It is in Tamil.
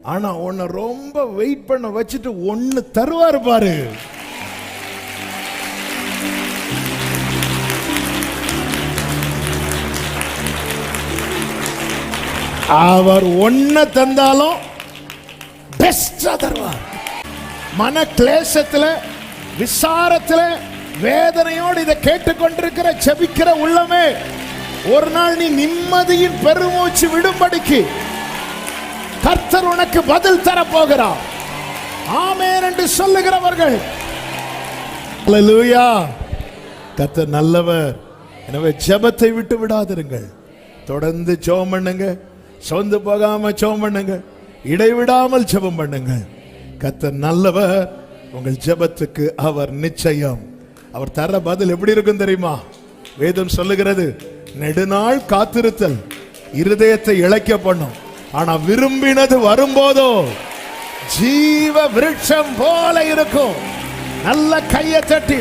ஆனா உன்னை ரொம்ப வெயிட் பண்ண வச்சுட்டு ஒன்னு தருவாரு பாரு. அவர் ஒன்ன தந்தாலும் பெஸ்டா தருவார். மன கிளேசத்துல, விசாரத்துல, வேதனையோடு இதை கேட்டுக்கொண்டிருக்கிற செபிக்கிற உள்ளமே, ஒரு நாள் நீ நிம்மதியின் பெருமூச்சு விடும்படிக்கு கர்த்தர் உனக்கு பதில் தர போகிறார். ஆமென் என்று சொல்லுகிறவர்கள் அல்லேலூயா. கர்த்தர் நல்லவர். எனவே ஜெபத்தை விட்டு விடாதிருங்கள். தொடர்ந்து ஜெபம் பண்ணுங்க. சொந்து போகாம ஜெபம் பண்ணுங்க. இடைவிடாமல் ஜெபம் பண்ணுங்க. கர்த்தர் நல்லவர். உங்கள் ஜெபத்துக்கு அவர் நிச்சயம் அவர் தர பதில் எப்படி இருக்கும் தெரியுமா? வேதம் சொல்லுகிறது, நெடுநாள் காத்திருத்தல் இருதயத்தை இளைக்க பண்ணும், ஆனா விரும்பினது வரும்போதோ ஜீவ விருட்சம் போல இருக்கும். நல்ல கையை தட்டி